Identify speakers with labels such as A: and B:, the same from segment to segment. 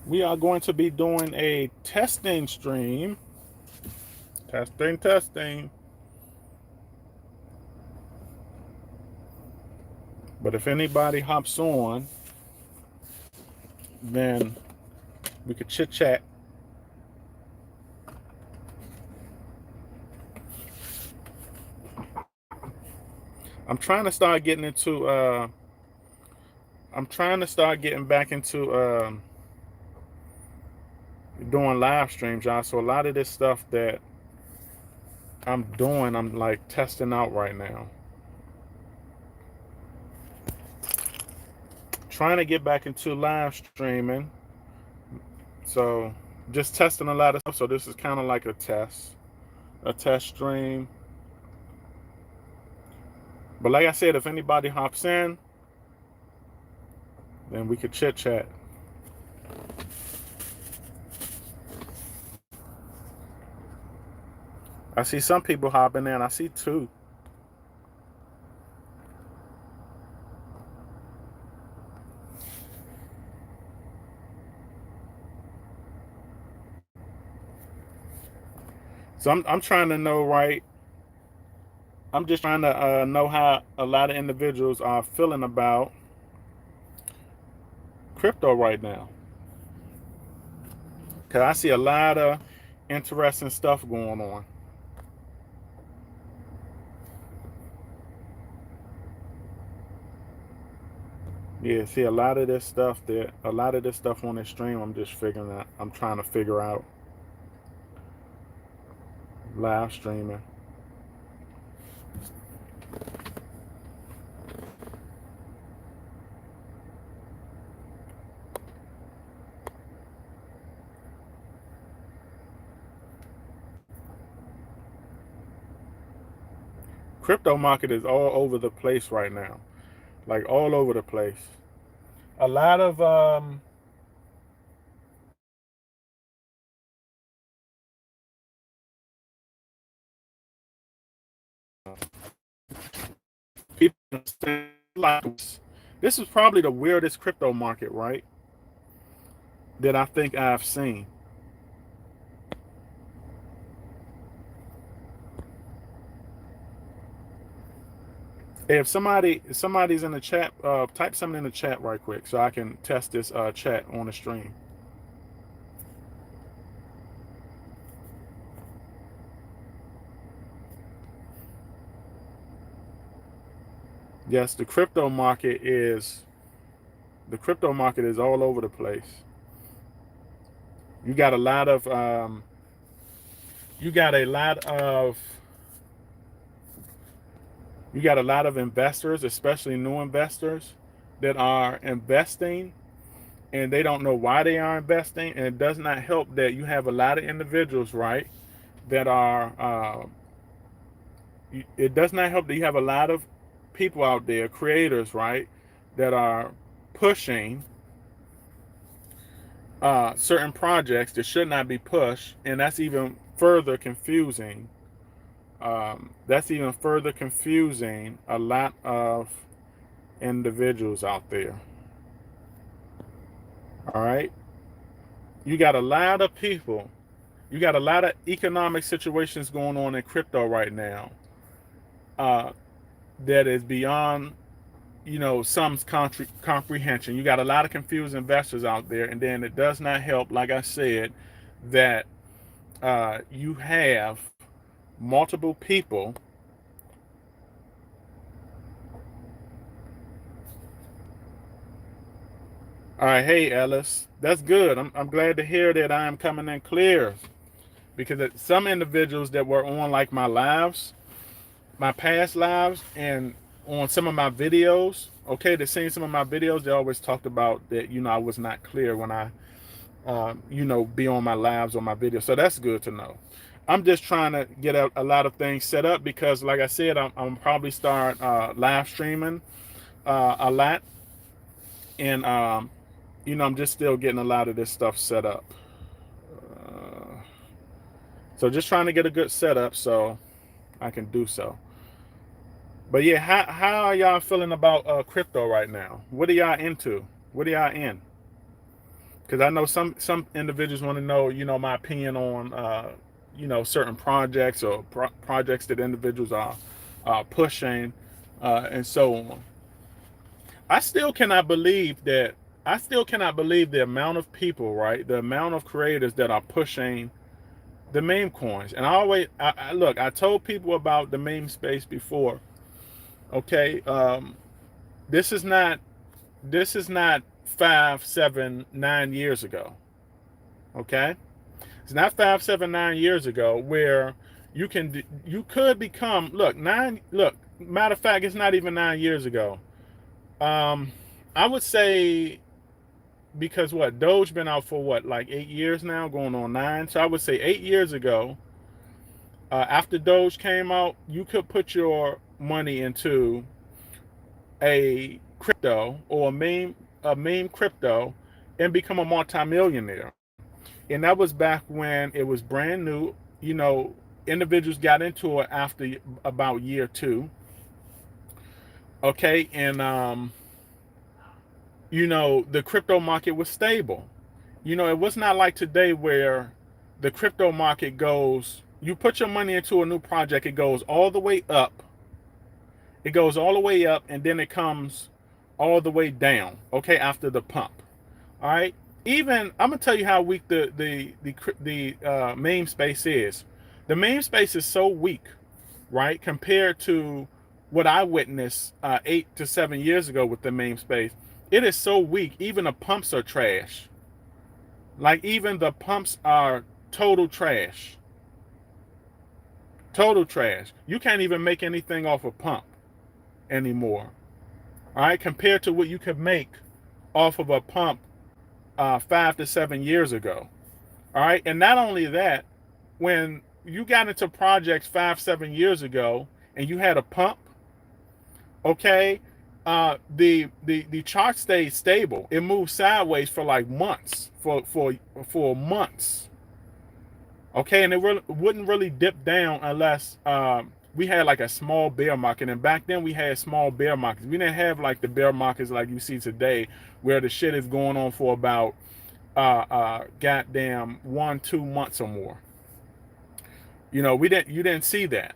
A: We are going to be doing a testing stream. Testing, testing. But if anybody hops on, then we could chit chat. I'm trying to start getting into. I'm trying to start getting back into doing live streams, y'all. So a lot of this stuff that I'm doing, I'm like testing out right now. Trying to get back into live streaming. So just testing a lot of stuff. So this is kind of like a test stream. But like I said, if anybody hops in, then we could chit chat. I see some people hopping in. I see two. So I'm trying to know, right? I'm just trying to know how a lot of individuals are feeling about crypto right now. Cause I see a lot of interesting stuff going on. Yeah, see a lot of this stuff on this stream. I'm just figuring out. I'm trying to figure out live streaming. Crypto market is all over the place right now, like all over the place. A lot of people like this is probably the weirdest crypto market, right? That I think I've seen. If somebody's in the chat, type something in the chat right quick so I can test this chat on the stream. Yes, the crypto market is all over the place. You got a lot of you got a lot of you got a lot of investors, especially new investors, that are investing and they don't know why they are investing. And it does not help that you have a lot of individuals, right, that are. It does not help that you have a lot of people out there, creators, right, that are pushing certain projects that should not be pushed, and that's even further confusing. That's even further confusing a lot of individuals out there. All right, you got a lot of people. You got a lot of economic situations going on in crypto right now uh, that is beyond some comprehension. You got a lot of confused investors out there, and then it does not help, like I said, that you have multiple people. All right, hey Ellis, that's good. I'm glad to hear that I am coming in clear because some individuals that were on like my lives, my past lives, and on some of my videos, okay, they've seen some of my videos. They always talked about that. I was not clear when I be on my lives or my videos. So that's good to know. I'm just trying to get a lot of things set up because, like I said, I'm probably start live streaming a lot, and I'm just still getting a lot of this stuff set up. Uh, so just trying to get a good setup so I can do so. But yeah, how are y'all feeling about crypto right now? What are y'all into? What are y'all in? because I know some individuals want to know, my opinion on, certain projects or projects that individuals are pushing, and so on. I still cannot believe that. I still cannot believe the amount of people, right? The amount of creators that are pushing the meme coins. And look. I told people about the meme space before. Okay, this is not. This is not 5, 7, 9 years ago. Okay, it's not 5, 7, 9 years ago where you could become. Look, nine. Look, matter of fact, it's not even 9 years ago. Um, I would say, because what, Doge been out for what, like 8 years now, going on 9. So I would say 8 years ago, after Doge came out, you could put your money into a crypto or a meme crypto and become a multimillionaire. And that was back when it was brand new. Individuals got into it after about year 2. Okay, and the crypto market was stable. It was not like today where the crypto market goes, you put your money into a new project, it goes all the way up. It goes all the way up, and then it comes all the way down, okay, after the pump. All right. Even I'm gonna tell you how weak the meme space is. The meme space is so weak, right, compared to what I witnessed 8 to 7 years ago with the meme space. It is so weak. Even the pumps are trash. Like, even the pumps are total trash. Total trash. You can't even make anything off a pump anymore. All right, compared to what you could make off of a pump 5 to 7 years ago. All right, and not only that, when you got into projects 5, 7 years ago and you had a pump, okay, the chart stayed stable. It moved sideways for like months, for months. Okay, and it wouldn't really dip down unless we had like a small bear market. And back then we had small bear markets. We didn't have like the bear markets like you see today, where the shit is going on for about goddamn 1, 2 months or more. You didn't see that.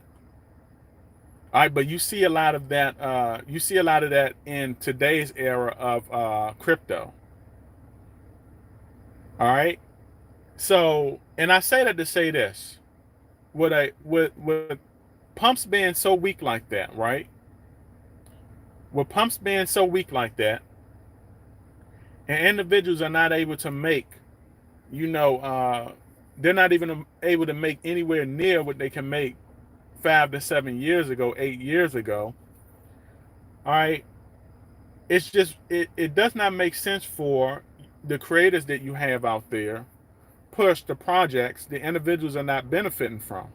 A: All right, but you see a lot of that. You see a lot of that in today's era of crypto. All right. So, and I say that to say this: with pumps being so weak like that, right? With pumps being so weak like that, and individuals are not able to make, they're not even able to make anywhere near what they can make 5 to 7 years ago, 8 years ago. All right, it's just it does not make sense for the creators that you have out there push the projects the individuals are not benefiting from.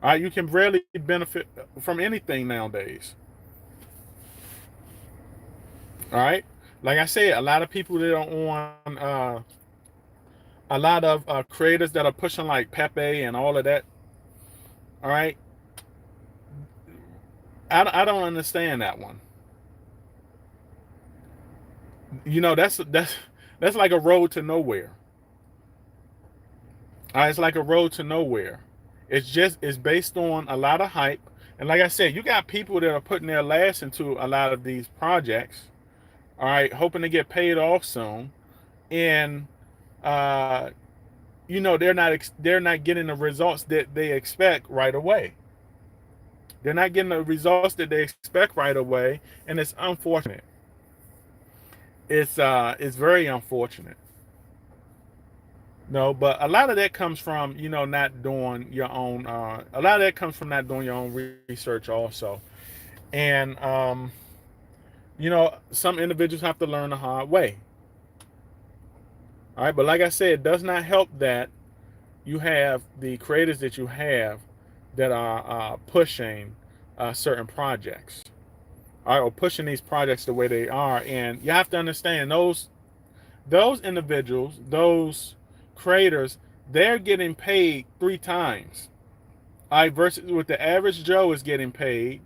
A: All right, you can rarely benefit from anything nowadays. All right, like I said, a lot of people that are on, a lot of creators that are pushing like Pepe and all of that. All right, I don't understand that one. That's like a road to nowhere. All right, it's like a road to nowhere. It's based on a lot of hype, and like I said, you got people that are putting their last into a lot of these projects. All right, hoping to get paid off soon, and uh, they're not getting the results that they expect right away. They're not getting the results that they expect right away, and it's unfortunate. It's very unfortunate. No, but a lot of that comes from not doing your own. A lot of that comes from not doing your own research also, and some individuals have to learn the hard way. All right, but like I said, it does not help that you have the creators that you have that are pushing certain projects. All right, or pushing these projects the way they are, and you have to understand those individuals, those creators, they're getting paid 3 times. All right, versus what the average Joe is getting paid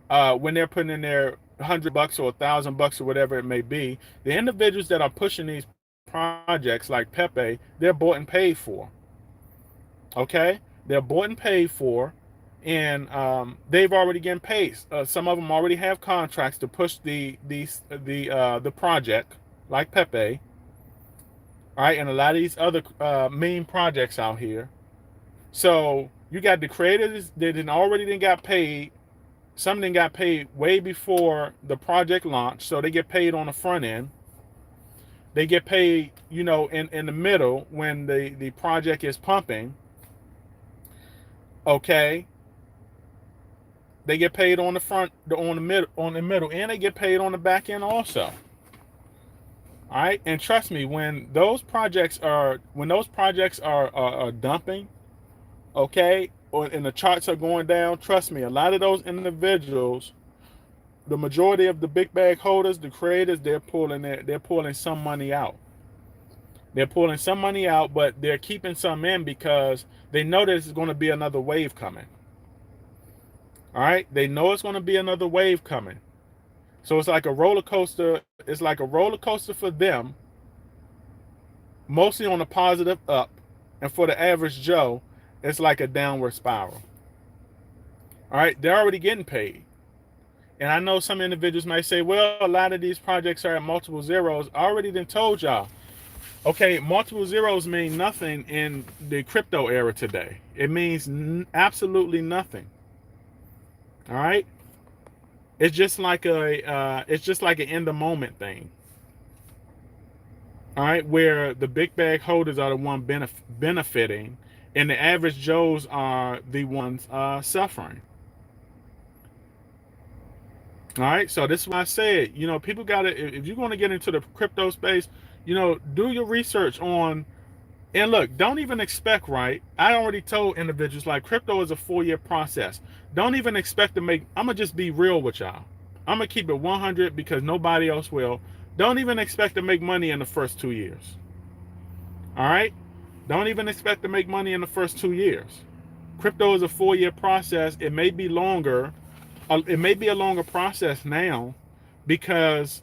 A: when they're putting in their $100 or $1,000 or whatever it may be. The individuals that are pushing these projects like Pepe, they're bought and paid for. Okay, they're bought and paid for, and they've already getting paid. Some of them already have contracts to push the project, like Pepe, all right, and a lot of these other meme projects out here. So you got the creators that already got paid. Some of them got paid way before the project launch, so they get paid on the front end. They get paid, in the middle when the project is pumping. Okay, they get paid on the front, on the middle, and they get paid on the back end also. All right, and trust me, when those projects are dumping, okay, and the charts are going down, trust me, a lot of those individuals, the majority of the big bag holders, the creators, they're pulling some money out. They're pulling some money out, but they're keeping some in because they know there's going to be another wave coming. All right, they know it's going to be another wave coming. So it's like a roller coaster. It's like a roller coaster for them, mostly on a positive up, and for the average Joe, it's like a downward spiral. All right, they're already getting paid. And I know some individuals might say, well, a lot of these projects are at multiple zeros. I already done told y'all. Okay, multiple zeros mean nothing in the crypto era today. It means absolutely nothing. All right? It's just like an in the moment thing. All right, where the big bag holders are the one benefiting, and the average Joes are the ones suffering. All right, so this is why I said, people gotta, if you're going to get into the crypto space, do your research on, and look, don't even expect, right? I already told individuals, like, crypto is a 4-year process. Don't even expect to make, I'm gonna just be real with y'all. I'm gonna keep it 100 because nobody else will. Don't even expect to make money in the first 2 years. All right, don't even expect to make money in the first 2 years. Crypto is a 4-year process. It may be longer. It may be a longer process now because,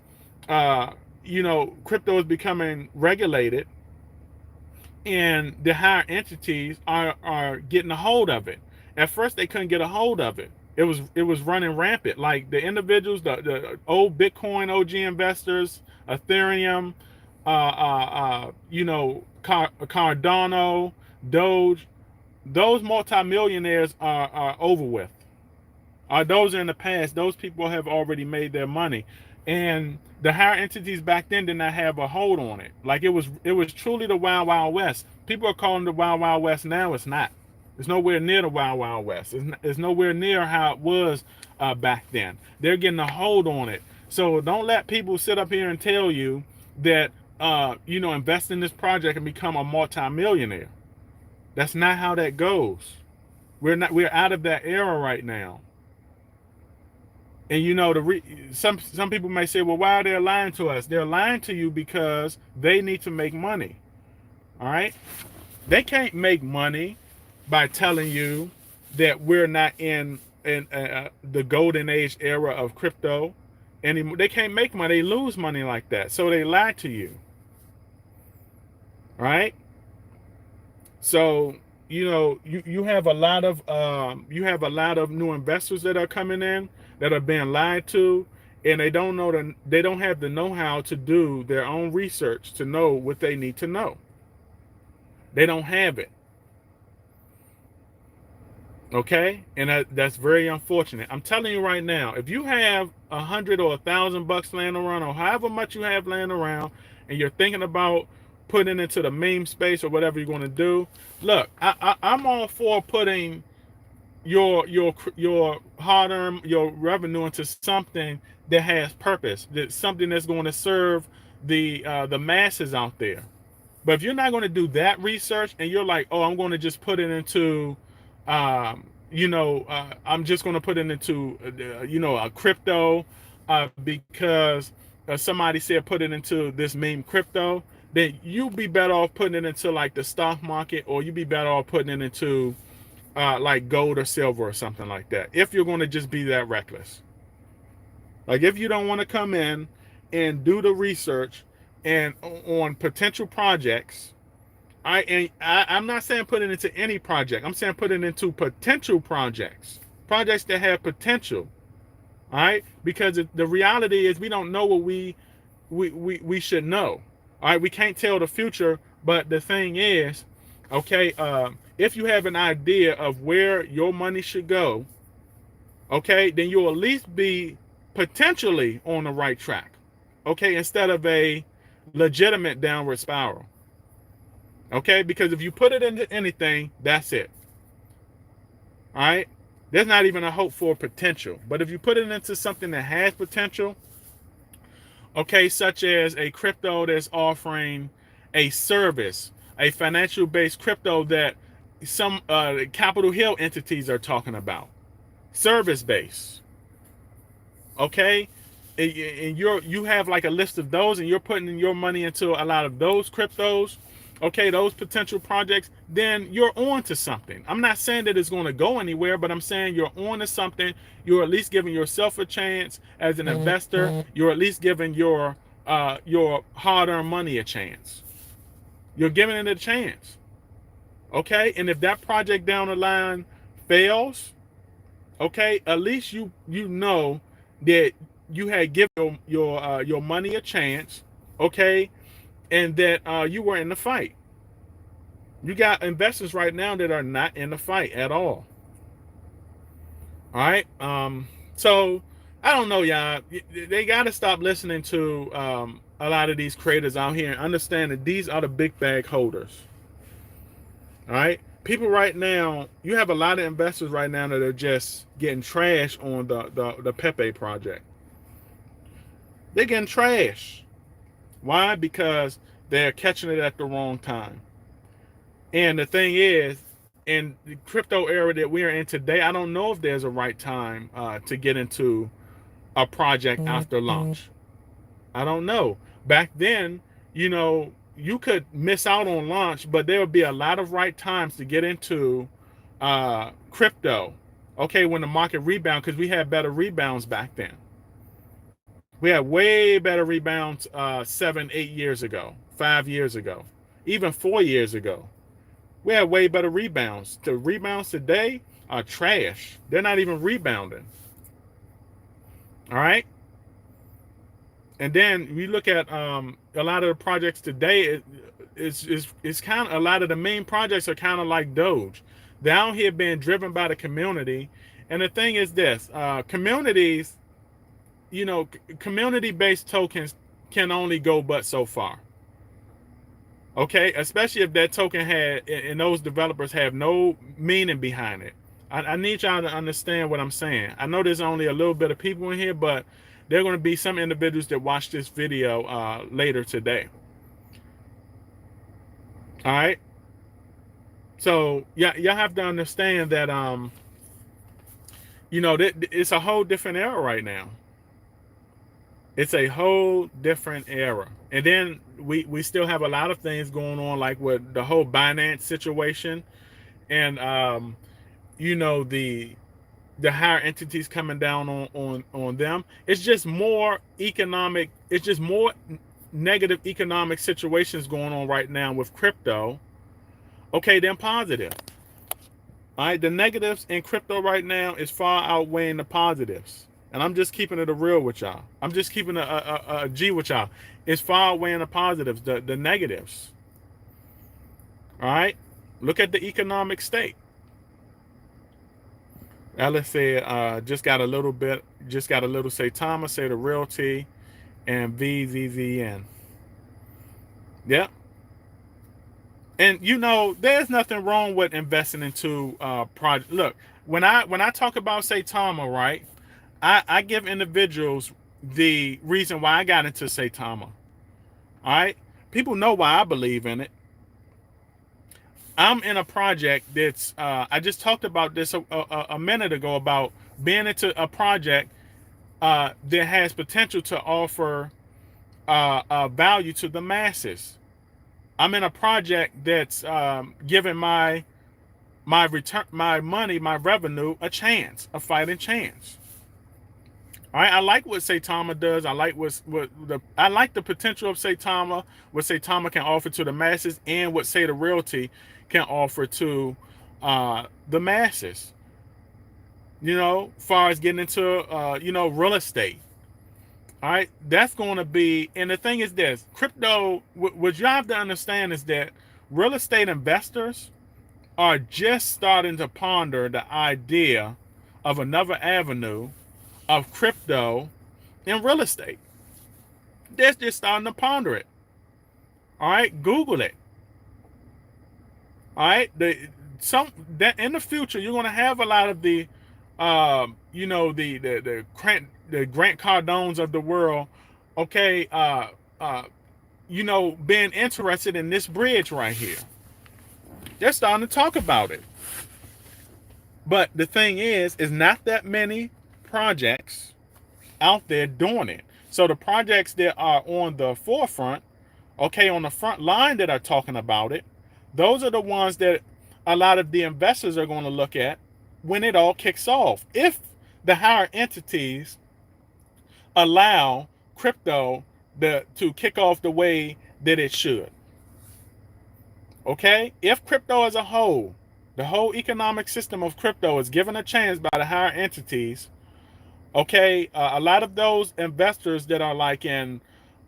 A: crypto is becoming regulated, and the higher entities are getting a hold of it. At first, they couldn't get a hold of it. It was running rampant. Like the individuals, the old Bitcoin OG investors, Ethereum, Cardano, Doge, those multimillionaires are over with. Those are in the past. Those people have already made their money, and the higher entities back then did not have a hold on it. Like it was truly the Wild Wild West. People are calling it the Wild Wild West now. It's not. It's nowhere near the Wild Wild West. It's nowhere near how it was back then. They're getting a hold on it. So don't let people sit up here and tell you that invest in this project and become a multimillionaire. That's not how that goes. We're out of that era right now. And some people may say, well, why are they lying to us? They're lying to you because they need to make money. All right? They can't make money by telling you that we're not in the golden age era of crypto anymore. They can't make money. They lose money like that. So they lie to you. All right? So you have a lot of new investors that are coming in that are being lied to, and they don't have the know-how to do their own research to know what they need to know. They don't have it. Okay, and that's very unfortunate. I'm telling you right now, if you have $100 or $1,000 laying around, or however much you have laying around, and you're thinking about putting it into the meme space or whatever you're going to do, look, I'm all for putting your hard-earned, your revenue into something that has purpose, that's something that's going to serve the masses out there. But if you're not going to do that research, and you're like, oh, I'm going to just put it into I'm just going to put it into a crypto because somebody said put it into this meme crypto, then you'd be better off putting it into like the stock market, or you'd be better off putting it into like gold or silver or something like that, if you're going to just be that reckless. Like if you don't want to come in and do the research and on potential projects, I'm not saying put it into any project. I'm saying put it into potential projects, projects that have potential. All right, because the reality is we don't know what we should know. All right, we can't tell the future, but the thing is, okay, if you have an idea of where your money should go, okay, then you'll at least be potentially on the right track. Okay, instead of a legitimate downward spiral. Okay, because if you put it into anything, that's it. All right, there's not even a hope for potential. But if you put it into something that has potential, okay, such as a crypto that's offering a service, a financial based crypto that some Capitol Hill entities are talking about, service based, okay, and you have like a list of those, and you're putting your money into a lot of those cryptos, okay, those potential projects, then you're on to something. I'm not saying that it's going to go anywhere, but I'm saying you're on to something. You're at least giving yourself a chance as an investor. You're at least giving your hard-earned money a chance. You're giving it a chance, okay, and if that project down the line fails, okay, at least you know that you had given your money a chance, okay, and that you were in the fight. You got investors right now that are not in the fight at all. All right. So I don't know, y'all. They got to stop listening to a lot of these creators out here and understand that these are the big bag holders. All right. People right now, you have a lot of investors right now that are just getting trash on the Pepe project. They're getting trash. Why? Because they're catching it at the wrong time. And the thing is, in the crypto era that we are in today, I don't know if there's a right time to get into a project after launch. I don't know. Back then, you could miss out on launch, but there would be a lot of right times to get into crypto. Okay, when the market rebound, because we had better rebounds back then. We had way better rebounds 7, 8 years ago, 5 years ago, even 4 years ago. We had way better rebounds. The rebounds today are trash. They're not even rebounding. All right. And then we look at a lot of the projects today. It's kind of, a lot of the main projects are kind of like Doge. They're out here being driven by the community. And the thing is this: communities, community-based tokens can only go but so far. Okay, especially if that token had, and those developers have no meaning behind it. I need y'all to understand what I'm saying. I know there's only a little bit of people in here, but there are going to be some individuals that watch this video later today. All right. So yeah, y'all have to understand that it's a whole different era right now. It's a whole different era. And then we still have a lot of things going on, like with the whole Binance situation, and the higher entities coming down on them. It's just more economic. It's just more negative economic situations going on right now with crypto. Okay, then positive. All right, the negatives in crypto right now is far outweighing the positives. And I'm just keeping it a real with y'all. I'm just keeping a G with y'all. It's far outweighing the positives, the negatives. All right, look at the economic state. Alice said, just got a little Saitama, say the realty, and VVVN. Yeah. And there's nothing wrong with investing into project. Look, when I talk about Saitama, right, I give individuals the reason why I got into Saitama. All right, people know why I believe in it. I'm in a project that's I just talked about this a minute ago, about being into a project that has potential to offer value to the masses. I'm in a project that's giving my return, my money, my revenue, a chance, a fighting chance. All right, I like what Saitama does. I like I like the potential of Saitama, what Saitama can offer to the masses, and what Say the Realty can offer to the masses. As far as getting into real estate. All right, that's going to be, and the thing is this: crypto. What you have to understand is that real estate investors are just starting to ponder the idea of another avenue of crypto in real estate. They're just starting to ponder it. All right, Google it. All right, some that in the future you're going to have a lot of the, the Grant Cardones of the world, okay, being interested in this bridge right here. They're starting to talk about it. But the thing is not that many projects out there doing it. So the projects that are on the forefront, okay, on the front line that are talking about it, those are the ones that a lot of the investors are going to look at when it all kicks off. If the higher entities allow crypto to kick off the way that it should. Okay? If crypto as a whole, the whole economic system of crypto is given a chance by the higher entities, okay, a lot of those investors that are like in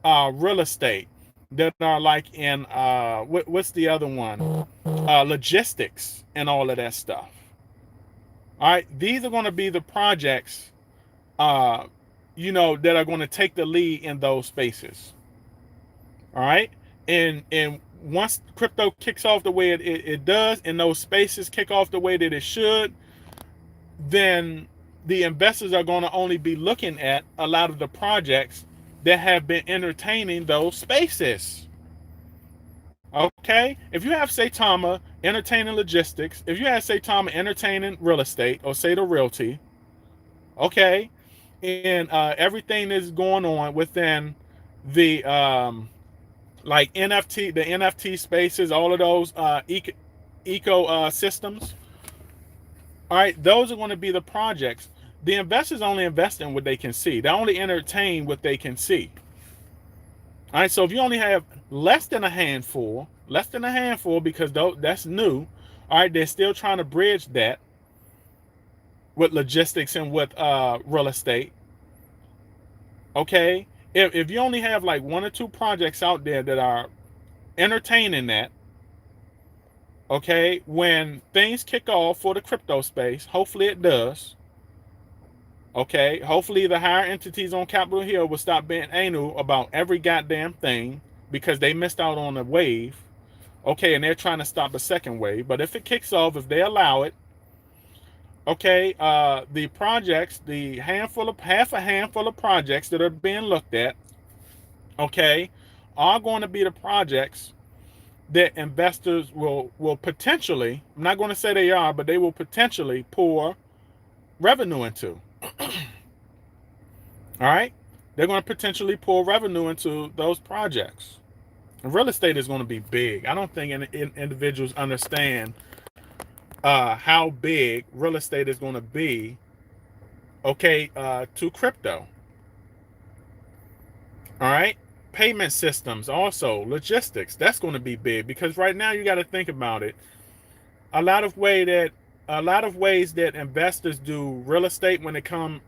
A: real estate, that are like in what's the other one? Logistics and all of that stuff. All right, these are going to be the projects, that are going to take the lead in those spaces. All right, and once crypto kicks off the way it does, and those spaces kick off the way that it should, then the investors are going to only be looking at a lot of the projects that have been entertaining those spaces. Okay? If you have Saitama entertaining logistics, if you have Saitama entertaining real estate or Say the Realty, okay, and everything that's going on within the like NFT, the NFT spaces, all of those eco systems, all right, those are going to be the projects. The investors only invest in what they can see. They only entertain what they can see. All right, so if you only have less than a handful, because that's new, all right, they're still trying to bridge that with logistics and with real estate. Okay, if you only have like one or two projects out there that are entertaining that, okay, when things kick off for the crypto space, hopefully it does. Okay, hopefully the higher entities on Capitol Hill will stop being anal about every goddamn thing because they missed out on a wave. Okay, and they're trying to stop a second wave. But if it kicks off, if they allow it, okay, the projects, the half a handful of projects that are being looked at, okay, are going to be the projects that investors will potentially, I'm not going to say they are, but they will potentially pour revenue into. All right, they're going to potentially pour revenue into those projects. And real estate is going to be big. I don't think individuals understand how big real estate is going to be. Okay, to crypto. All right, payment systems, also logistics. That's going to be big because right now you got to think about it. A lot of ways that investors do real estate when it comes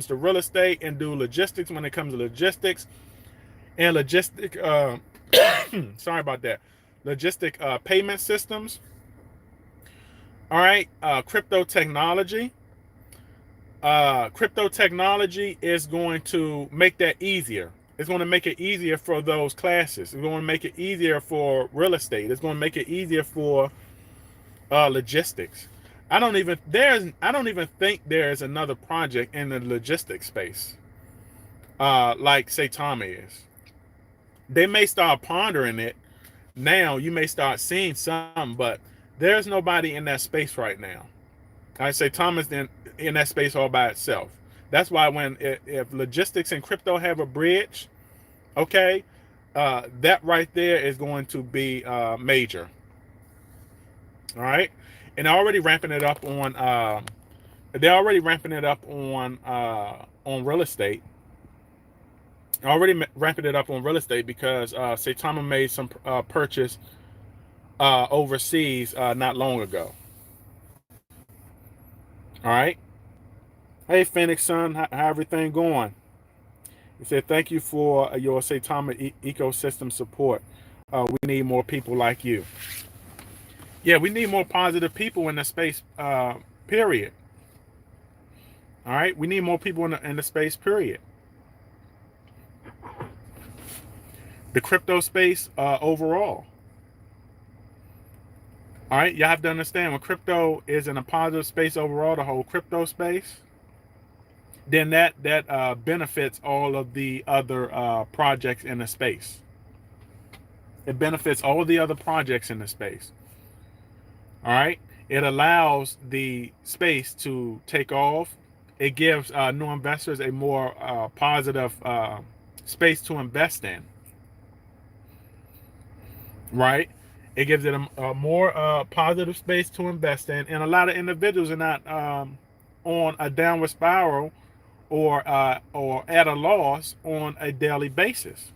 A: to real estate, and do logistics when it comes to logistics, and sorry about that, logistic payment systems. All right, crypto technology is going to make that easier. It's going to make it easier for those classes. It's going to make it easier for real estate. It's going to make it easier for logistics. I don't even think there's another project in the logistics space like Saitama is. They may start pondering it now. You may start seeing some, but there's nobody in that space right now. I say Thomas in that space all by itself. That's why if logistics and crypto have a bridge, okay, that right there is going to be major. All right, and already ramping it up on they're already ramping it up on real estate. Already ramping it up on real estate because Saitama made some purchase overseas not long ago. All right. Hey, Phoenix son, how everything going? He said, "Thank you for your Saitama ecosystem support. We need more people like you." Yeah, we need more positive people in the space. Period. All right, we need more people in the space. Period. The crypto space overall. All right, you have to understand when crypto is in a positive space overall, the whole crypto space, then that benefits all of the other projects in the space. It benefits all of the other projects in the space. All right, it allows the space to take off. It gives new investors a more positive space to invest in. Right, it gives it a more positive space to invest in, and a lot of individuals are not on a downward spiral or at a loss on a daily basis.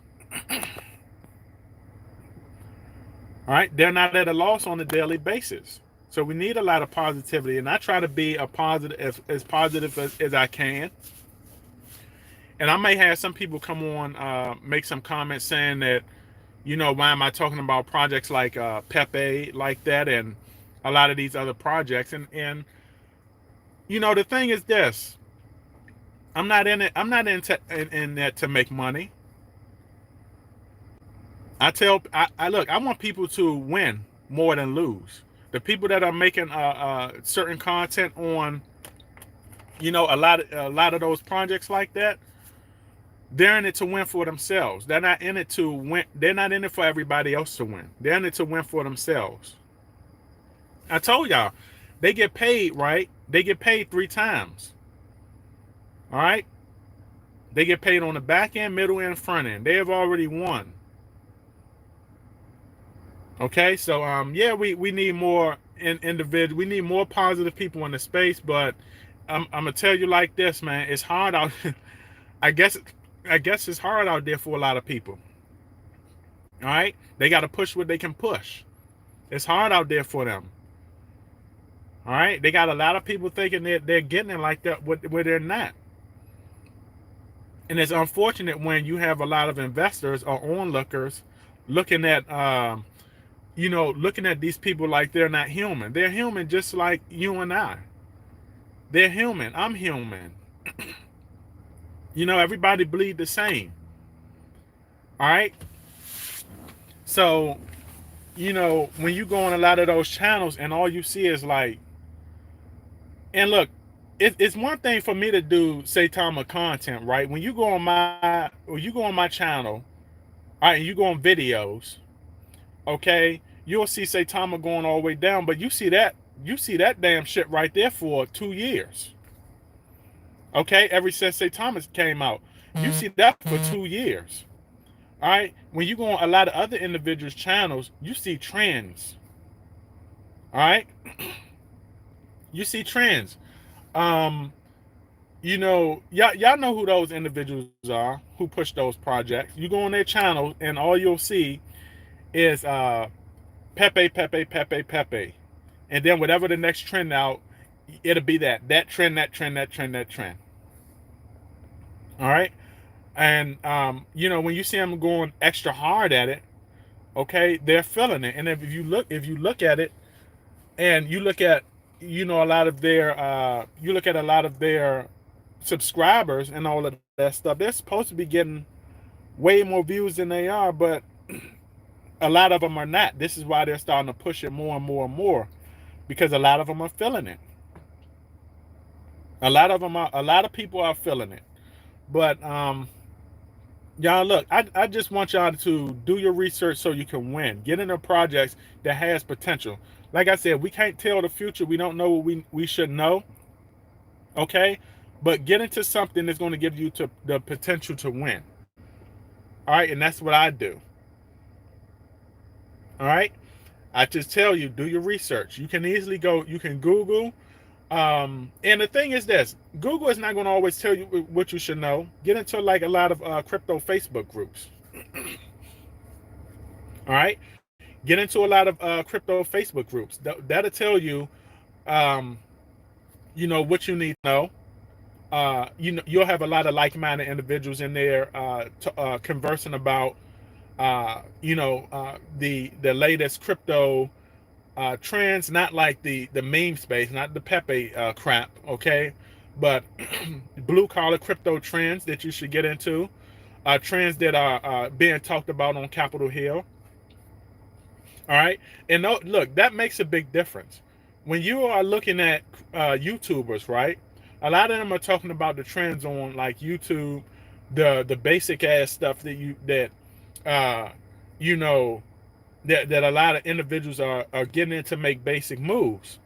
A: All right, they're not at a loss on a daily basis. So we need a lot of positivity, and I try to be a positive as positive as I can. And I may have some people come on, make some comments saying that, why am I talking about projects like Pepe like that, and a lot of these other projects? And the thing is this: I'm not in it. I'm not in that to make money. I look. I want people to win more than lose. The people that are making certain content on, a lot of those projects like that, they're in it to win for themselves. They're not in it to win. They're not in it for everybody else to win. They're in it to win for themselves. I told y'all, they get paid, right? They get paid 3 times. All right. They get paid on the back end, middle end, front end. They have already won. Okay, so yeah, we need more individual. We need more positive people in the space. But I'm gonna tell you like this, man. It's hard out. I guess it's hard out there for a lot of people. All right, they got to push what they can push. It's hard out there for them. All right, they got a lot of people thinking they're getting it like that, where they're not. And it's unfortunate when you have a lot of investors or onlookers looking at looking at these people like they're not human. They're human just like you and I. They're human. I'm human. Everybody bleed the same. All right. So, when you go on a lot of those channels and all you see is like, and look, it's one thing for me to do Saitama content, right? When you go on my channel, all right, and you go on videos, okay, you'll see Saitama going all the way down, but you see that damn shit right there for 2 years. Okay, ever since Saitama came out, you see that for 2 years. All right, when you go on a lot of other individuals' channels, you see trends. All right, you see trends. Y'all know who those individuals are who push those projects. You go on their channel and all you'll see is Pepe, Pepe, Pepe, Pepe, and then whatever the next trend out, it'll be that trend, that trend, that trend, that trend. All right, and when you see them going extra hard at it, okay, they're feeling it. And if you look at it, and you look at a lot of their subscribers and all of that stuff, they're supposed to be getting way more views than they are, but a lot of them are not. This is why they're starting to push it more and more and more, because a lot of them are feeling it. A lot of people are feeling it. But y'all, look, I just want y'all to do your research so you can win. Get into projects that has potential. Like I said, we can't tell the future. We don't know what we should know. Okay? But get into something that's going to give you the potential to win. All right? And that's what I do. All right? I just tell you, do your research. You can easily go, you can Google And the thing is this: Google is not going to always tell you what you should know. Get into like a lot of crypto Facebook groups. All right, get into a lot of crypto Facebook groups. That'll tell you, um, what you need to know. You'll have a lot of like-minded individuals in there conversing about, the latest crypto trends, not like the meme space, not the Pepe crap, okay, but blue collar crypto trends that you should get into, trends that are being talked about on Capitol Hill. All right, and look, that makes a big difference when you are looking at YouTubers, right? A lot of them are talking about the trends on like YouTube, the basic ass stuff uh, you know that a lot of individuals are getting in to make basic moves.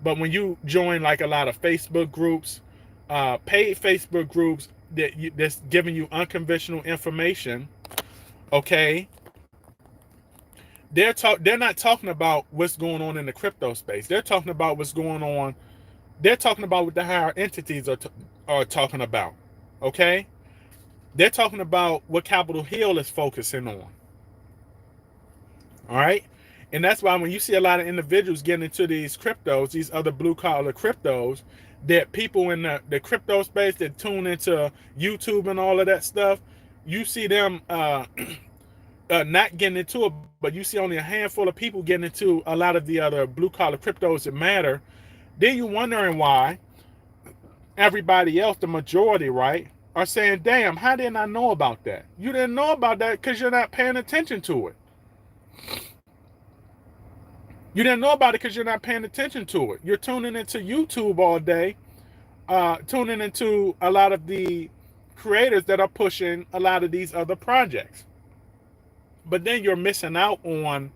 A: But when you join like a lot of Facebook groups, paid Facebook groups that's giving you unconventional information, okay, they're not talking about what's going on in the crypto space. They're talking about what's going on. They're talking about what the higher entities are talking about. Okay, they're talking about what Capitol Hill is focusing on. All right. And that's why when you see a lot of individuals getting into these cryptos, these other blue collar cryptos, that people in the crypto space that tune into YouTube and all of that stuff, you see them not getting into it, but you see only a handful of people getting into a lot of the other blue collar cryptos that matter. Then you're wondering why everybody else, the majority, right, are saying, damn, how didn't I know about that? You didn't know about that because you're not paying attention to it. You didn't know about it because you're not paying attention to it. You're tuning into YouTube all day, tuning into a lot of the creators that are pushing a lot of these other projects. But then you're missing out on,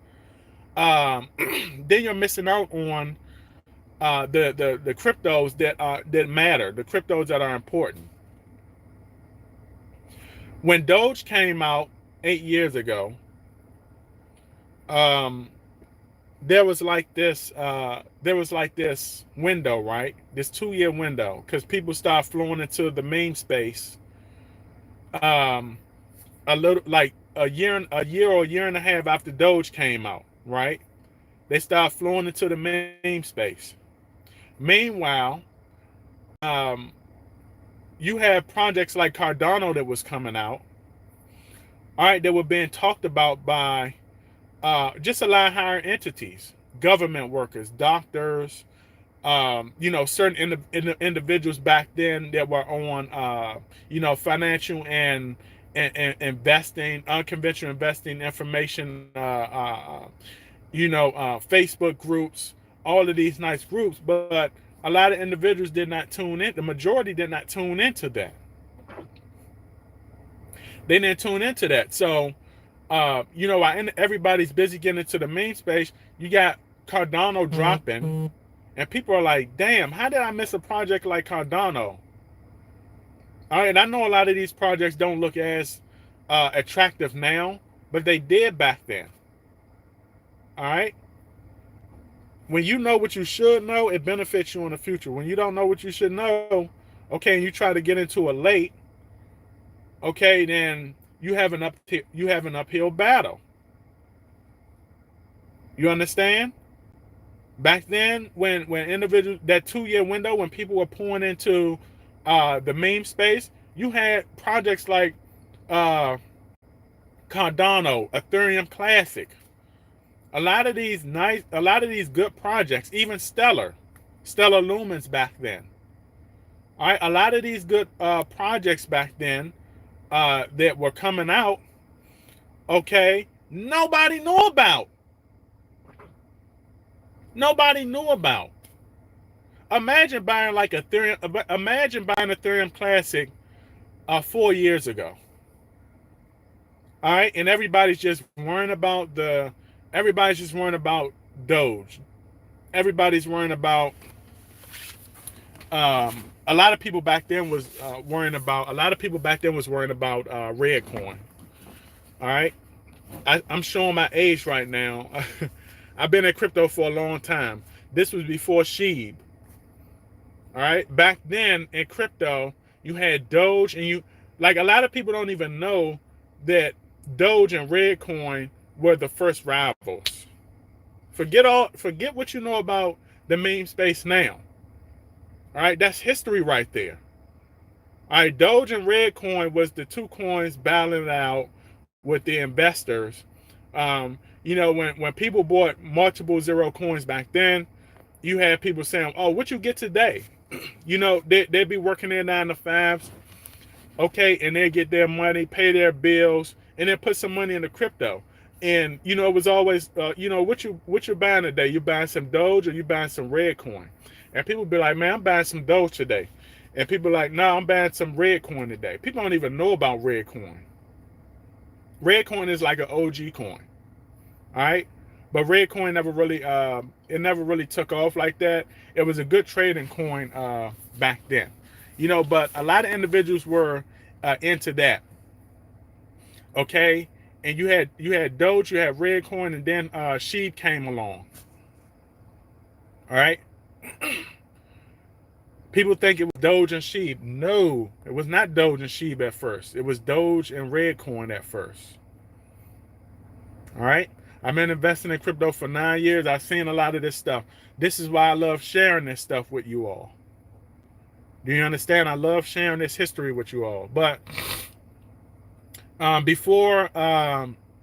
A: then you're missing out on the cryptos that matter, the cryptos that are important. When Doge came out 8 years ago, um, there was like this window, right? This 2 year window, because people start flowing into the meme space. Um, a little like a year and a half after Doge came out, right? They start flowing into the meme space. Meanwhile, um, you have projects like Cardano that was coming out, all right, that were being talked about by just a lot of higher entities, government workers, doctors, certain individuals back then that were on, financial and investing, unconventional investing information, Facebook groups, all of these nice groups, but a lot of individuals did not tune in. The majority did not tune into that. They didn't tune into that. So, while everybody's busy getting into the main space, you got Cardano dropping, and people are like, damn, how did I miss a project like Cardano? All right, and I know a lot of these projects don't look as attractive now, but they did back then. All right? When you know what you should know, it benefits you in the future. When you don't know what you should know, okay, and you try to get into it late, okay, then you have an uphill battle. You understand? Back then, when individuals, that 2 year window, when people were pouring into the meme space, you had projects like uh, Cardano, Ethereum Classic. A lot of these good projects, even Stellar Lumens back then. All right, a lot of these good projects back then that were coming out, okay, nobody knew about. Nobody knew about. Imagine buying Ethereum Classic 4 years ago. All right, and everybody's just worrying about Doge. Everybody's worrying about a lot of people back then was worrying about red coin. All right, I'm showing my age right now. I've been in crypto for a long time. This was before Sheeb. All right. Back then in crypto, you had Doge, and you like a lot of people don't even know that Doge and Redcoin were the first rivals. Forget what you know about the meme space now. All right, that's history right there. All right, Doge and Redcoin was the two coins battling it out with the investors. When people bought multiple zero coins back then, you had people saying, "Oh, what you get today?" They'd be working their 9 to 5s, okay, and they get their money, pay their bills, and then put some money into crypto. And it was always, what you buying today? You buying some Doge or you buying some Red Coin? And people be like, man, I'm buying some Doge today. And people like, no, I'm buying some Red Coin today. People don't even know about Red Coin. Red Coin is like an OG coin, all right. But Red Coin never really took off like that. It was a good trading coin back then, But a lot of individuals were into that, okay. And you had Doge, you had Red Coin, and then Sheep came along, all right. People think it was Doge and Sheep. No, it was not Doge and Sheep at first. It was Doge and Red Coin at first, all right. I've been investing in crypto for 9 years. I've seen a lot of this stuff. This is why I love sharing this stuff with you all. Do you understand? I love sharing this history with you all. But before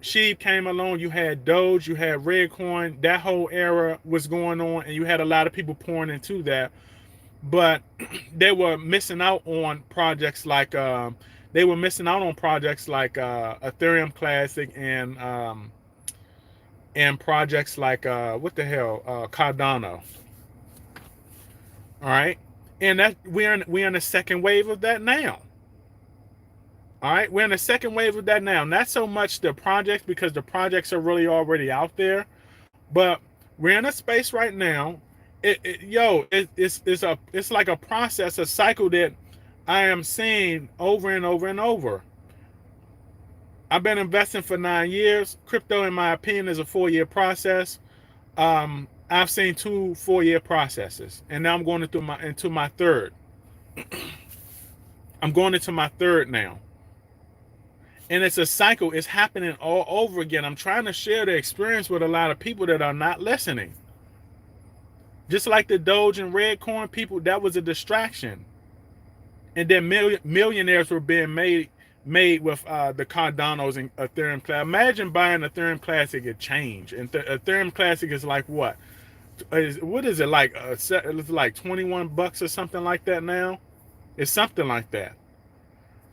A: Sheep came along, you had Doge, you had Redcoin. That whole era was going on, and you had a lot of people pouring into that. But they were missing out on projects like Ethereum Classic and projects like Cardano. All right, and that we're in the second wave of that now. All right, we're in the second wave of that now. Not so much the projects, because the projects are really already out there, but we're in a space right now. It's like a process, a cycle that I am seeing over and over and over. I've been investing for 9 years. Crypto, in my opinion, is a 4-year process. I've seen 2 4-year processes, and now I'm going into my third. I'm going into my third now, and it's a cycle. It's happening all over again. I'm trying to share the experience with a lot of people that are not listening. Just like the Doge and Redcoin people, that was a distraction, and then millionaires were being made with the Cardanos and Ethereum Classic. Imagine buying Ethereum Classic at change, and Ethereum Classic is like what? What is it like? It's like $21 or something like that now. It's something like that.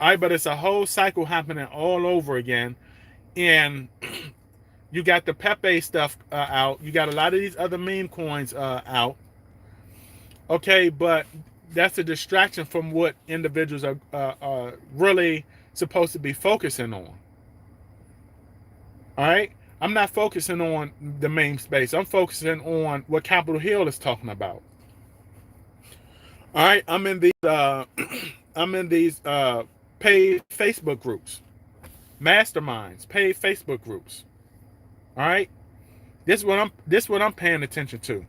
A: All right, but it's a whole cycle happening all over again, and you got the Pepe stuff out. You got a lot of these other meme coins out. Okay, but that's a distraction from what individuals are really supposed to be focusing on. All right, I'm not focusing on the main space. I'm focusing on what Capitol Hill is talking about. All right, I'm in these paid Facebook groups, masterminds, paid Facebook groups. All right, this is what I'm paying attention to.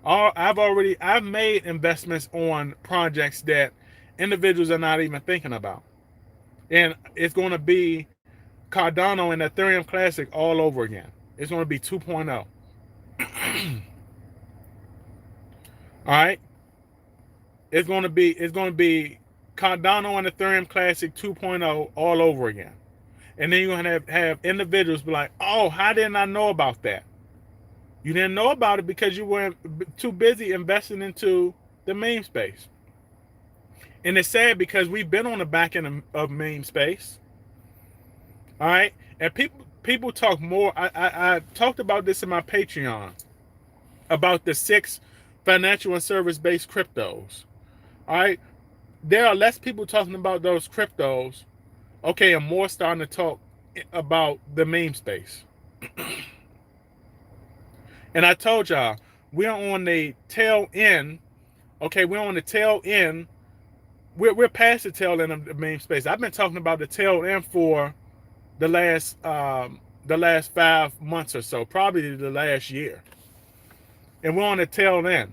A: I've made investments on projects that individuals are not even thinking about, and it's going to be Cardano and Ethereum Classic all over again. It's going to be 2.0. All right, it's going to be Cardano and Ethereum Classic 2.0 all over again, and then you're going to have individuals be like, "Oh, how didn't I know about that?" You didn't know about it because you weren't too busy investing into the meme space. And it's sad because we've been on the back end of meme space. All right. And people talk more. I talked about this in my Patreon about the 6 financial and service-based cryptos. All right. There are less people talking about those cryptos. Okay. And more starting to talk about the meme space. And I told y'all, we're on the tail end. Okay, we're on the tail end. We're past the tail end of the meme space. I've been talking about the tail end for the last 5 months or so, probably the last year. And we're on the tail end.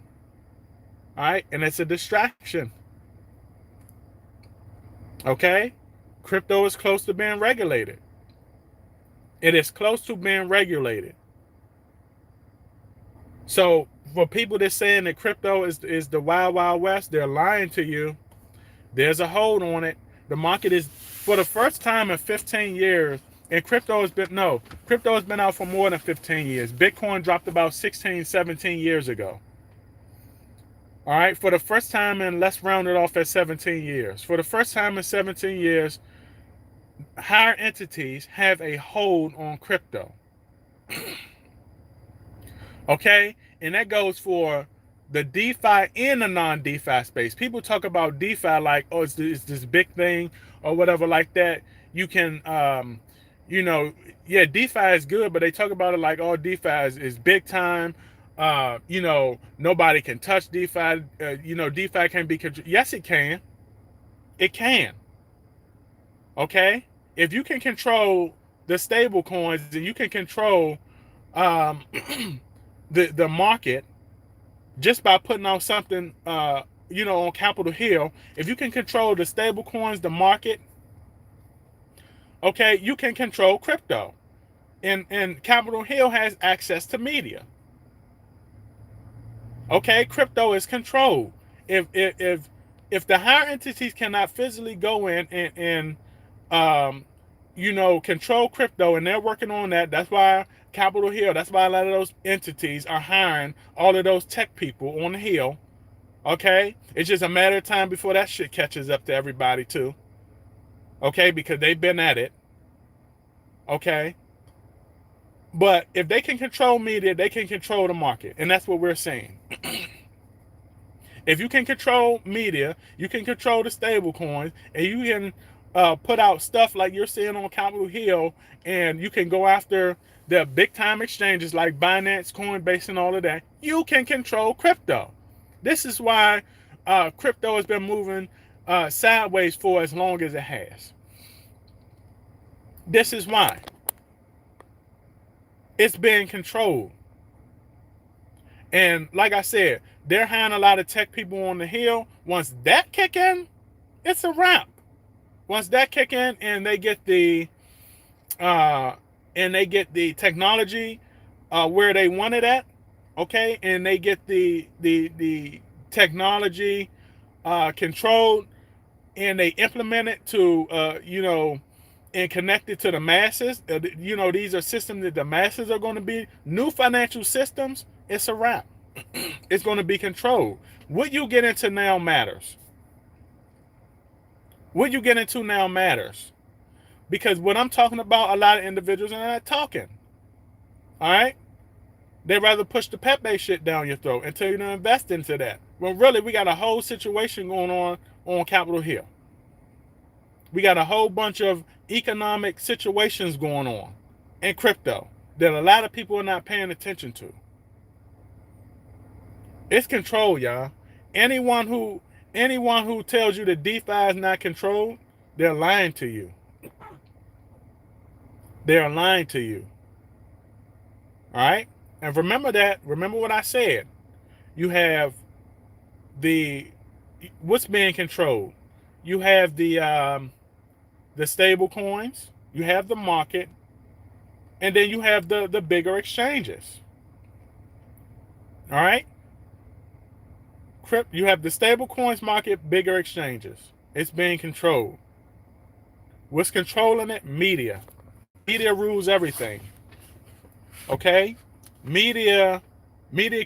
A: All right, and it's a distraction. Okay, crypto is close to being regulated. It is close to being regulated. So for people that saying that crypto is the wild wild west, they're lying to you. There's a hold on it. The market is, for the first time in 15 years, and crypto has been out for more than 15 years. Bitcoin dropped about 16, 17 years ago. All right, for the first time in, let's round it off at 17 years. For the first time in 17 years, higher entities have a hold on crypto. Okay, and that goes for the DeFi and the non-DeFi space. People talk about DeFi like, oh, it's this big thing or whatever like that. You can, you know, yeah, DeFi is good, but they talk about it like, oh, DeFi is big time. Nobody can touch DeFi. DeFi can be controlled. Yes, it can. It can. Okay, if you can control the stable coins and you can control um, the market just by putting out something, on Capitol Hill, if you can control the stable coins, the market, okay, you can control crypto. And Capitol Hill has access to media. Okay, crypto is controlled. If the higher entities cannot physically go in and um, control crypto, and they're working on that. That's why Capitol Hill, that's why a lot of those entities are hiring all of those tech people on the Hill. Okay? It's just a matter of time before that shit catches up to everybody, too. Okay? Because they've been at it. Okay? But if they can control media, they can control the market. And that's what we're saying. If you can control media, you can control the stable coins, and you can put out stuff like you're seeing on Capitol Hill, and you can go after the big time exchanges like Binance, Coinbase, and all of that. You can control crypto. This is why crypto has been moving sideways for as long as it has. This is why. It's being controlled. And like I said, they're hiring a lot of tech people on the Hill. Once that kick in, it's a wrap. Once that kick in and they get the technology where they want it at, okay, and they get the technology controlled, and they implement it to and connect it to the masses. These are systems that the masses are going to be new financial systems. It's a wrap. It's going to be controlled. What you get into now matters. What you get into now matters. Because what I'm talking about, a lot of individuals are not talking. All right? They'd rather push the Pepe shit down your throat and tell you to invest into that. Well, really, we got a whole situation going on Capitol Hill. We got a whole bunch of economic situations going on in crypto that a lot of people are not paying attention to. It's control, y'all. Anyone who tells you that DeFi is not controlled, they're lying to you. They're lying to you. All right? And remember what I said. You have what's being controlled. You have the stable coins, you have the market, and then you have the bigger exchanges. All right? You have the stable coins market, bigger exchanges. It's being controlled. What's controlling it? Media. Media rules everything. Okay? Media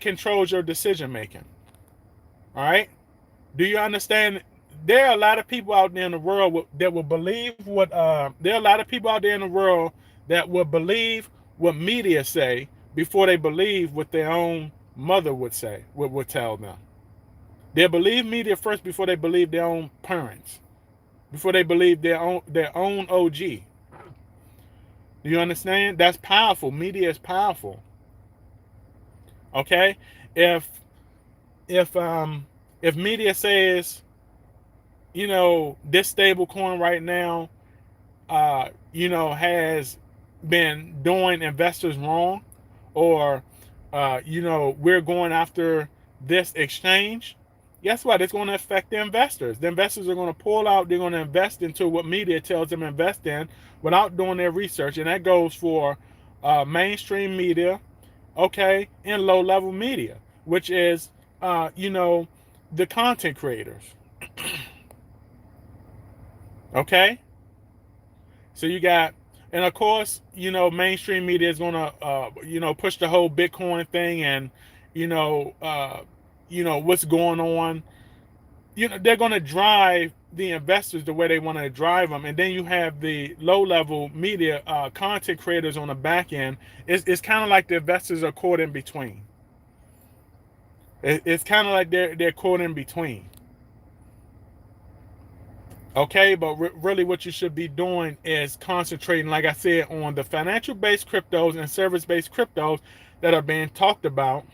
A: controls your decision making. All right? Do you understand? There are a lot of people out there in the world that will believe what there are a lot of people out there in the world that will believe what media say before they believe what their own mother would say, would tell them. They believe media first before they believe their own parents, before they believe their own OG. Do you understand? That's powerful. Media is powerful. Okay? If media says, this stable coin right now, has been doing investors wrong, or, we're going after this exchange, guess what? It's going to affect the investors. The investors are going to pull out. They're going to invest into what media tells them to invest in without doing their research. And that goes for mainstream media, okay, and low-level media, which is, the content creators. Okay? So you got, and of course, mainstream media is going to, push the whole Bitcoin thing and, you know, uh, what's going on. They're going to drive the investors the way they want to drive them, and then you have the low-level media content creators on the back end. It's kind of like the investors are caught in between. It's kind of like they're caught in between. Okay, but really what you should be doing is concentrating, like I said, on the financial-based cryptos and service-based cryptos that are being talked about.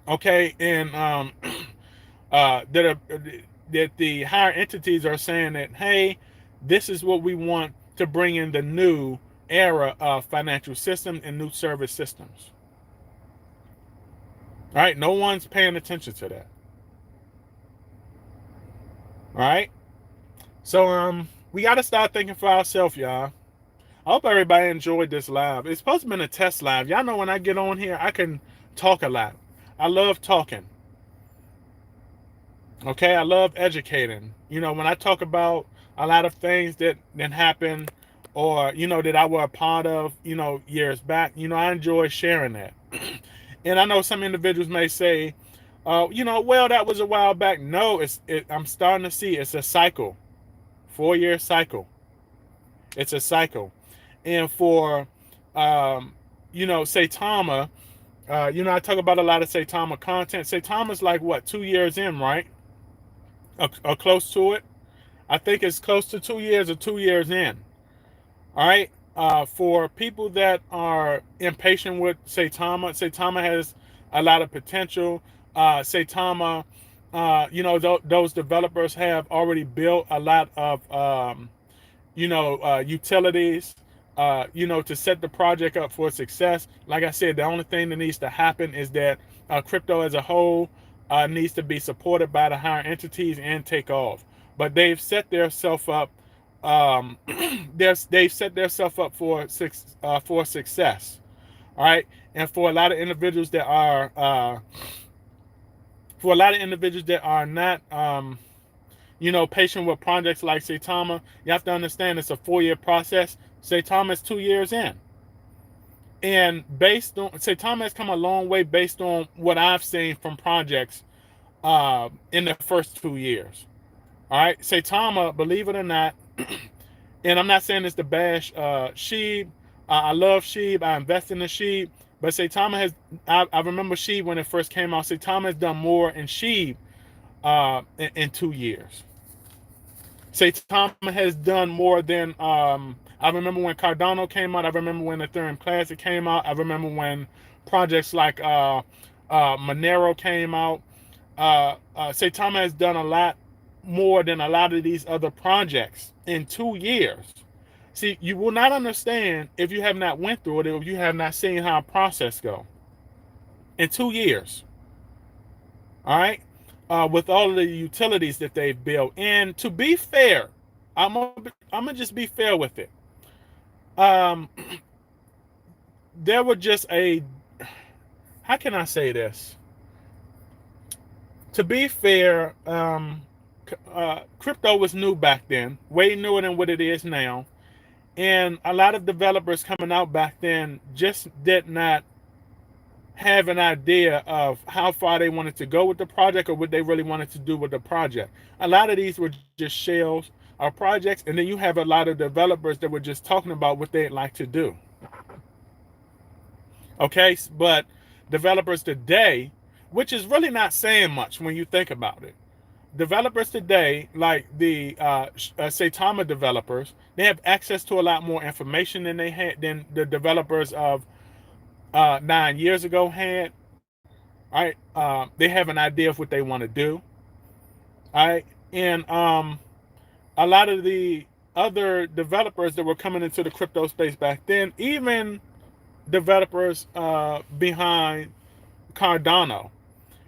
A: Okay, and that the higher entities are saying that, hey, this is what we want to bring in the new era of financial systems and new service systems. All right, no one's paying attention to that. All right, so we got to start thinking for ourselves, y'all. I hope everybody enjoyed this live. It's supposed to be a test live. Y'all know when I get on here, I can talk a lot. I love talking. Okay, I love educating. When I talk about a lot of things that happened or, that I were a part of, years back, I enjoy sharing that. And I know some individuals may say, well, that was a while back. No, I'm starting to see it's a cycle, 4-year cycle. It's a cycle. And for, Saitama, I talk about a lot of Saitama content. Saitama's like, what, 2 years in, right? Or close to it. I think it's close to 2 years or 2 years in. All right. For people that are impatient with Saitama has a lot of potential. Saitama, those developers have already built a lot of, utilities, to set the project up for success. Like I said, the only thing that needs to happen is that crypto as a whole needs to be supported by the higher entities and take off. But they've set themselves up. They've set themselves up for success. All right, and for a lot of individuals that are not patient with projects like Saitama, you have to understand it's a 4-year process. Saitama is 2 years in. And Saitama has come a long way based on what I've seen from projects in the first 2 years. All right, Saitama, believe it or not, and I'm not saying it's to bash Sheeb. I love Sheeb. I invest in the Sheeb. But Saitama has, I remember Sheeb when it first came out. Saitama has done more in Sheeb in 2 years. Saitama has done more than, I remember when Cardano came out. I remember when Ethereum Classic came out. I remember when projects like Monero came out. Saitama has done a lot more than a lot of these other projects in 2 years. See, you will not understand if you have not went through it, or if you have not seen how a process go. In 2 years. All right? With all of the utilities that they've built. And to be fair, I'm gonna just be fair with it. There were just how can I say this? To be fair, crypto was new back then, way newer than what it is now. And a lot of developers coming out back then just did not have an idea of how far they wanted to go with the project or what they really wanted to do with the project. A lot of these were just shells of projects, and then you have a lot of developers that were just talking about what they'd like to do. Okay, but developers today, which is really not saying much when you think about it. Developers today, like the Saitama developers, they have access to a lot more information than the developers of 9 years ago had. All right, they have an idea of what they want to do. All right, and a lot of the other developers that were coming into the crypto space back then, even developers behind Cardano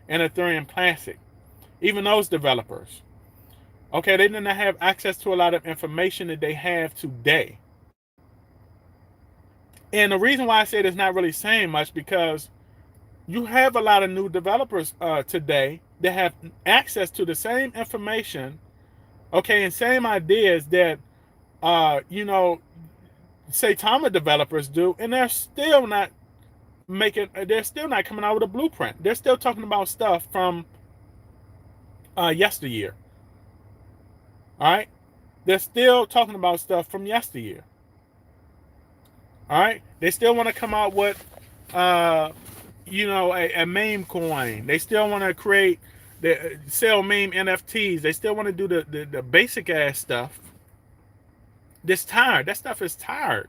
A: and Ethereum Classic, even those developers. Okay, they didn't have access to a lot of information that they have today. And the reason why I say it's not really saying much, because you have a lot of new developers today that have access to the same information, okay, and same ideas that Saitama developers do, and they're still not coming out with a blueprint. They're still talking about stuff from yesteryear. All right, they're still talking about stuff from yesteryear. All right, they still want to come out with a meme coin. They still want to sell meme NFTs. They still want to do the basic ass stuff. That's tired. That stuff is tired.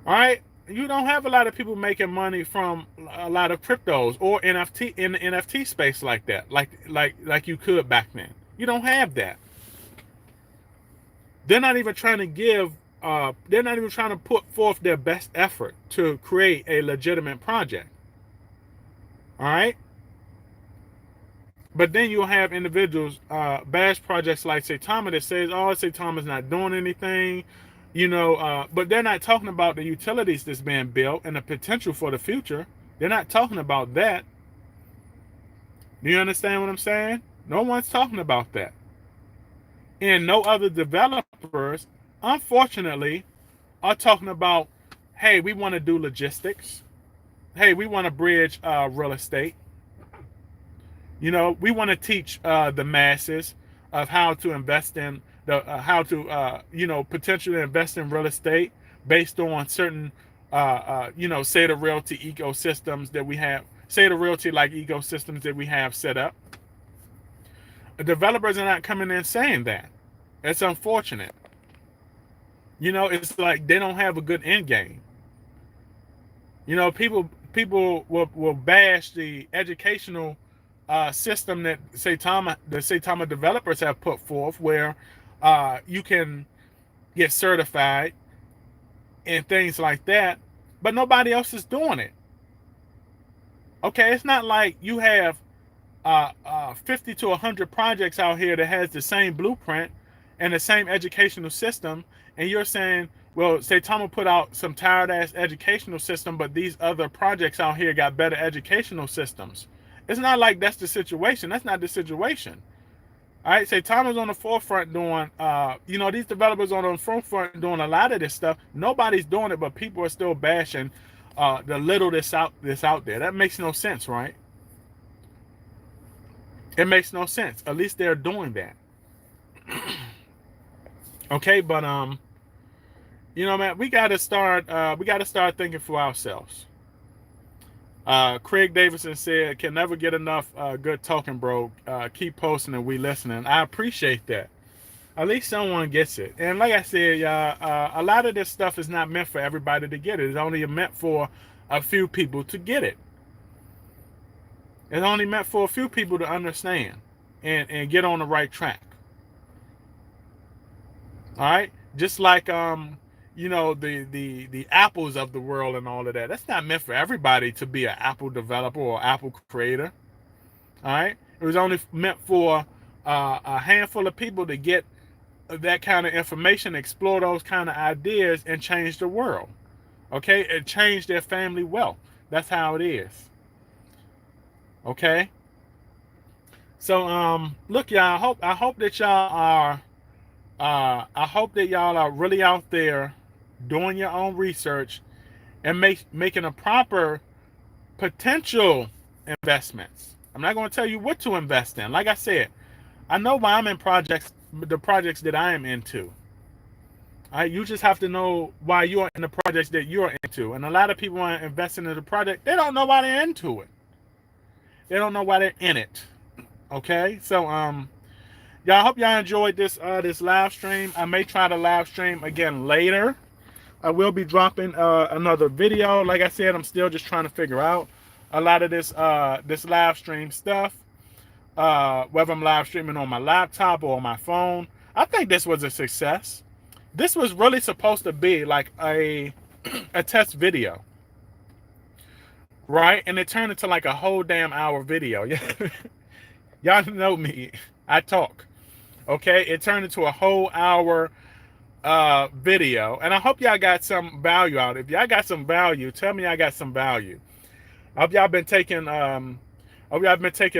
A: All right, you don't have a lot of people making money from a lot of cryptos or NFT in the NFT space like that, like you could back then. You don't have that. They're not even trying to they're not even trying to put forth their best effort to create a legitimate project. All right. But then you'll have individuals bash projects like Saitama that says, "Oh, Saitama's not doing anything," but they're not talking about the utilities that's being built and the potential for the future. They're not talking about that. Do you understand what I'm saying? No one's talking about that. And no other developers, unfortunately, are talking about, hey, we want to do logistics. Hey, we want to bridge real estate. We want to teach the masses of how to invest in potentially invest in real estate based on certain, say the realty ecosystems that we have, say the realty like ecosystems that we have set up. The developers are not coming in saying that. It's unfortunate. It's like they don't have a good end game. People will bash the educational system that the Saitama developers have put forth, where you can get certified and things like that, but nobody else is doing it. Okay, it's not like you have 50 to 100 projects out here that has the same blueprint and the same educational system, and you're saying, well, Saitama put out some tired ass educational system, but these other projects out here got better educational systems. It's not like that's the situation. That's not the situation. All right, Saitama's on the forefront doing, these developers on the forefront doing a lot of this stuff. Nobody's doing it, but people are still bashing the little that's out there. That makes no sense, right? It makes no sense. At least they're doing that. Okay, but man, we gotta start thinking for ourselves. Craig Davidson said, "Can never get enough good talking, bro. Keep posting and we listening." I appreciate that. At least someone gets it. And like I said, a lot of this stuff is not meant for everybody to get it. It's only meant for a few people to get it. It's only meant for a few people to understand and get on the right track. All right, just like the apples of the world and all of that. That's not meant for everybody to be an Apple developer or Apple creator. All right, it was only meant for a handful of people to get that kind of information, explore those kind of ideas, and change the world. Okay, and change their family wealth. That's how it is. Okay. So look, y'all. I hope that y'all are. I hope that y'all are really out there doing your own research and making a proper potential investments. I'm not going to tell you what to invest in. Like I said, I know why I'm in the projects that I am into. All right, you just have to know why you're in the projects that you're into. And a lot of people are investing in the project. They don't know why they're into it. They don't know why they're in it. Okay, so y'all, I hope y'all enjoyed this live stream. I may try to live stream again later. I will be dropping another video. Like I said, I'm still just trying to figure out a lot of this live stream stuff. Whether I'm live streaming on my laptop or on my phone. I think this was a success. This was really supposed to be like a test video. Right? And it turned into like a whole damn hour video. Y'all know me. I talk. Okay, it turned into a whole hour video, and I hope y'all got some value out. If y'all got some value, tell me I got some value. I hope y'all been taking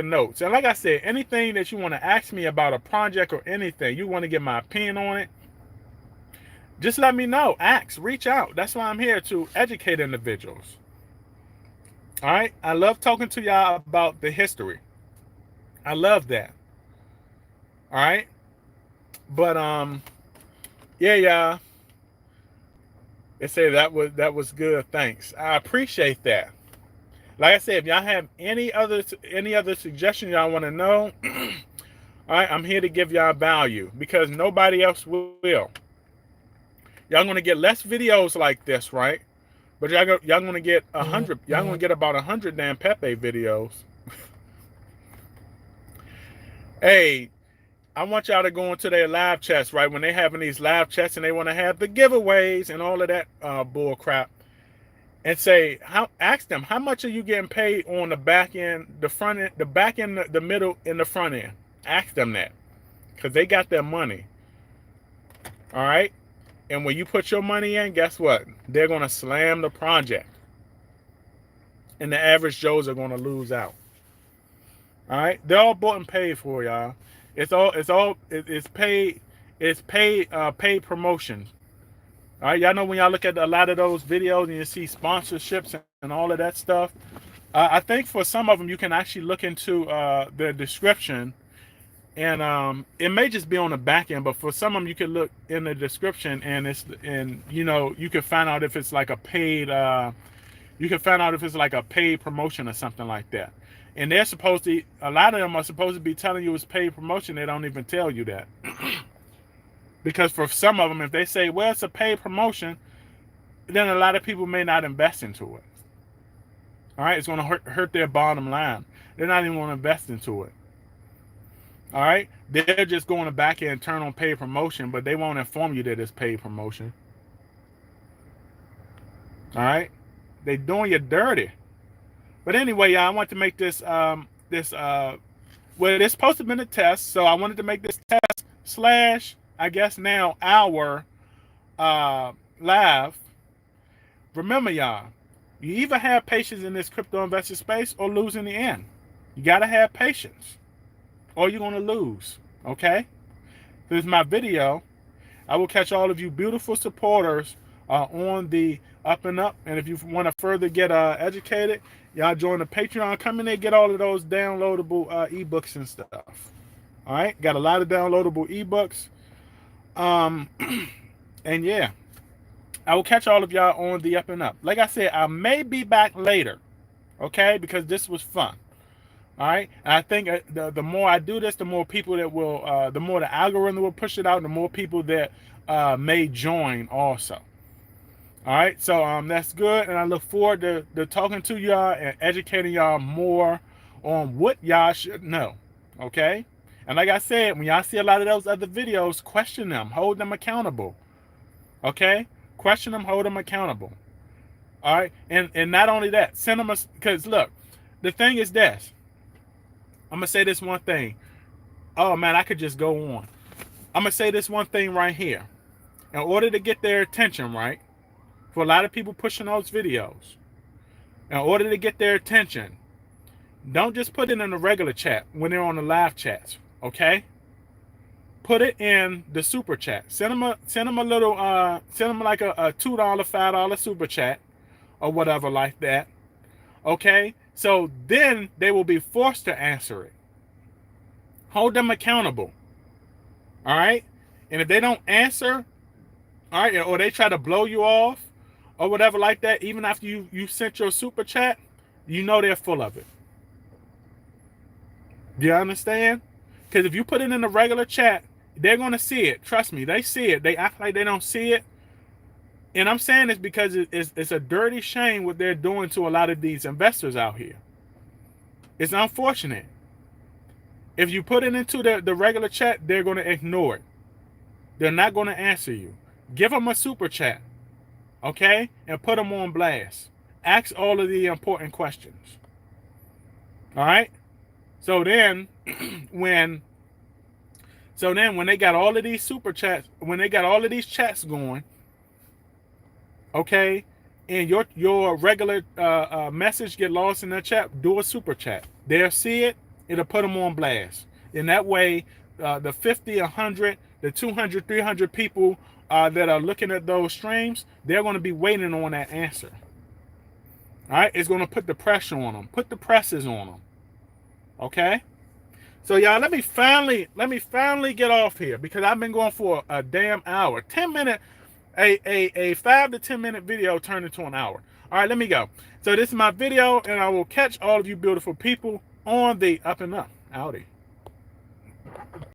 A: notes. And like I said, anything that you want to ask me about a project or anything, you want to get my opinion on it, just let me know. Ask, reach out. That's why I'm here, to educate individuals. All right. I love talking to y'all about the history. I love that. All right. But yeah, y'all. They say that was good. Thanks. I appreciate that. Like I said, if y'all have any other suggestions y'all want to know, all right, I'm here to give y'all value, because nobody else will. Y'all gonna get less videos like this, right? But y'all gonna get 100. Y'all gonna get about 100 damn Pepe videos. Hey, I want y'all to go into their live chats, right? When they having these live chats and they want to have the giveaways and all of that bull crap, and say, ask them, how much are you getting paid on the back end, the front end, the back end, the middle, and the front end? Ask them that, because they got their money. All right. And when you put your money in, guess what? They're gonna slam the project, and the average Joes are gonna lose out. All right, they're all bought and paid for, y'all. It's paid. It's paid promotion. All right, y'all know when y'all look at a lot of those videos and you see sponsorships and all of that stuff. I think for some of them you can actually look into the description, and it may just be on the back end, but for some of them you can look in the description, and you can find out if it's like a paid. You can find out if it's like a paid promotion or something like that. And they're supposed to, a lot of them are supposed to be telling you it's paid promotion. They don't even tell you that. Because for some of them, if they say, well, it's a paid promotion, then a lot of people may not invest into it. All right, it's going to hurt their bottom line. They're not even going to invest into it. All right, they're just going to back end, turn on paid promotion, but they won't inform you that it's paid promotion. All right, they're doing you dirty. But anyway, y'all, I want to make this well, it's supposed to have been a test, so I wanted to make this test / I guess now our live. Remember, y'all, you either have patience in this crypto investor space or lose in the end. You gotta have patience, or you're gonna lose. Okay? This is my video. I will catch all of you beautiful supporters on the up and up. And if you want to further get educated, y'all join the Patreon. Come in there, get all of those downloadable ebooks and stuff. All right, got a lot of downloadable ebooks. And yeah, I will catch all of y'all on the up and up. Like I said, I may be back later, okay, because this was fun. All right, and I think the more I do this, the more people that will, the more the algorithm will push it out, the more people that may join also. All right, so that's good, and I look forward to talking to y'all and educating y'all more on what y'all should know. Okay, and like I said, when y'all see a lot of those other videos, question them, hold them accountable. Okay, question them, hold them accountable. All right, and not only that, send them because look, the thing is this. I'm gonna say this one thing. Oh man, I could just go on. I'm gonna say this one thing right here. In order to get their attention, right? For a lot of people pushing those videos, in order to get their attention, don't just put it in the regular chat when they're on the live chats. Okay? Put it in the super chat. Send them a little send them like a $2, $5 super chat or whatever like that. Okay? So then they will be forced to answer it. Hold them accountable. All right? And if they don't answer, all right, or they try to blow you off or whatever like that, even after you sent your super chat, you know they're full of it. Do you understand? Because if you put it in the regular chat, they're going to see it. Trust me, they see it. They act like they don't see it. And I'm saying this because it's a dirty shame what they're doing to a lot of these investors out here. It's unfortunate. If you put it into the regular chat, they're going to ignore it. They're not going to answer you. Give them a super chat, okay? And put them on blast. Ask all of the important questions. All right? So then when so then when they got all of these super chats, when they got all of these chats going, okay, and your regular message get lost in that chat, do a super chat. They'll see it. It'll put them on blast. In that way, the 50, 100, the 200, 300 people that are looking at those streams, they're going to be waiting on that answer. All right, it's going to put the pressure on them, put the presses on them. Okay. So y'all, let me finally get off here because I've been going for a damn hour. 10-minute, a 5 to 10-minute video turned into an hour. All right, let me go. So this is my video, and I will catch all of you beautiful people on the up and up. Howdy.